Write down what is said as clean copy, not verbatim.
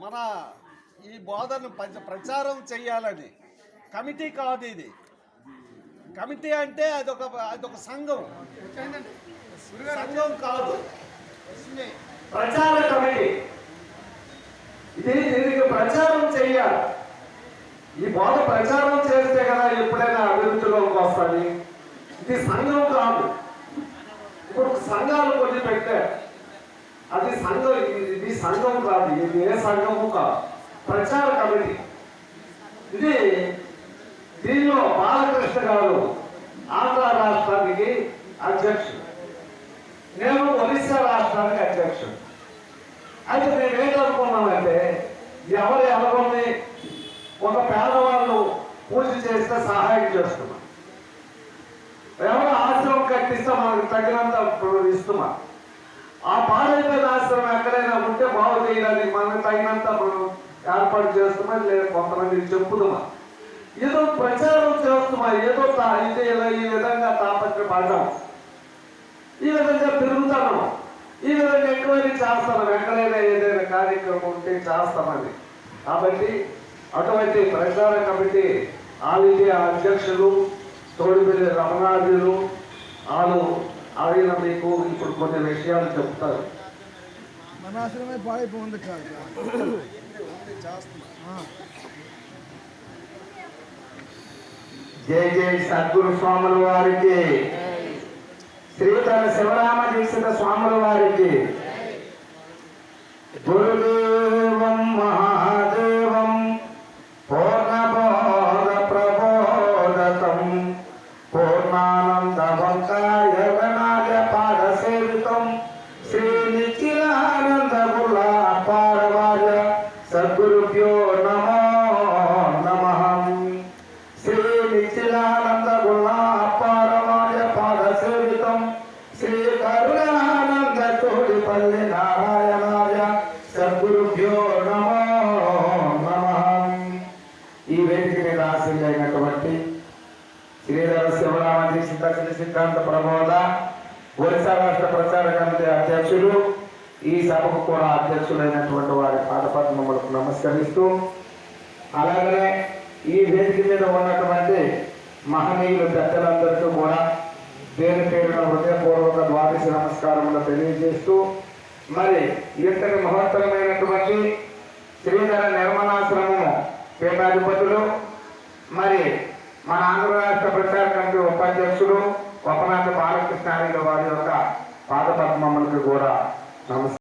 మన ఈ బోధను ప్రచారం చేయాలని కమిటీ కాదు ఇది. కమిటీ అంటే అదొక సంఘం కాదు, ప్రచార కమిటీ. దీనికి ప్రచారం చెయ్యాలి. ఈ బోధ ప్రచారం చేస్తే కదా ఎప్పుడైనా అభివృద్ధిలోకి వస్తుంది. ఇది సంఘం కాదు. ఇప్పుడు సంఘాలు కొన్ని పెట్టారు, అది సంఘం. ఇది సంఘం కాదు, ఇది ఏ సంఘము కాదు, ప్రచార కమిటీ ఇది. దీనిలో బాలకృష్ణ గారు ఆంధ్ర రాష్ట్రానికి అధ్యక్షుడు, నేను ఒరిస్సా రాష్ట్రానికి అధ్యక్షుడు. అయితే మేము ఏంటనుకున్నామంటే, ఎవరు ఎవరిని ఒక పేదవాళ్ళు పూజ చేస్తే సహాయం చేస్తున్నాం, ఎవరు ఆశ్రమం కట్టిస్తే మనకు తగినంత ఇస్తున్నాం. ఆ పాడైపోయిన ఆశ్రమం ఎక్కడైనా ఉంటే బాగు చేయడానికి మనకు తగినంత ఏర్పాటు చేస్తున్నాం, లేదా కొంతమందికి చెప్పుదామా, ఏదో ప్రచారం చేస్తున్నా, ఏదో ఈ విధంగా తాపత్రపడ్డాం, ఈ విధంగా తిరుగుతాను, ఈ విధంగా ఎంక్వైరీ చేస్తాను, ఎక్కడైనా ఏదైనా కార్యక్రమం ఉంటే చేస్తామని. కాబట్టి అటువంటి ప్రచార కమిటీ ఆల్ ఇండియా అధ్యక్షులు తోడిపల్లి రమణాజులు ఆయన మీకు ఇప్పుడు కొన్ని విషయాలు చెప్తారు. మన ఆశ్రమే పాడైపోయింది కాదు. జై జై సద్గురు స్వాముల వారికి, శ్రీధర శివరామ దీక్షిత స్వాముల వారికి. గురుదేవం మహాదేవం పూర్ణబోధ ప్రబోధతం పూర్ణానందవంకాయ గణాయ పాద సేవితం శ్రీ నిఖిలానంద గుల పారవాయ సద్గురుభ్యో నమో నమః. శ్రీ నిఖిలానంద గుల పారవాయ పాద సేవితం శ్రీ కరుణానంద తోడిపల్లి నారాయణాయ సద్గురుభ్యో నమో నమః. ఈ వేదిక మీద ఆశీర్వైనటువంటి శ్రీధర శివరామ దీక్షిత శ్రీ సిద్ధాంత ప్రబోధ ఒరిస్సా రాష్ట్ర ప్రచార కమిటీ అధ్యక్షులు, ఈ సభకు కూడా అధ్యక్షులైనటువంటి వారి పాదపద్మములకు నమస్కరిస్తూ, అలాగనే ఈ వేదిక మీద ఉన్నటువంటి మహనీయులు పెద్దలందరికీ కూడా పేరు పేరున హృదయపూర్వక ద్వాదశి నమస్కారములు తెలియజేస్తూ, మరి ఇంతటి మహత్తరమైనటువంటి శ్రీధర నిర్మలాశ్రమము పీఠాధిపతులు, మరి మన ఆంధ్ర రాష్ట్ర ప్రచార కమిటీ ఉపాధ్యక్షులు వపనాథ బాలకృష్ణ వారి యొక్క పాదపద్మములకు కూడా నమస్కారం.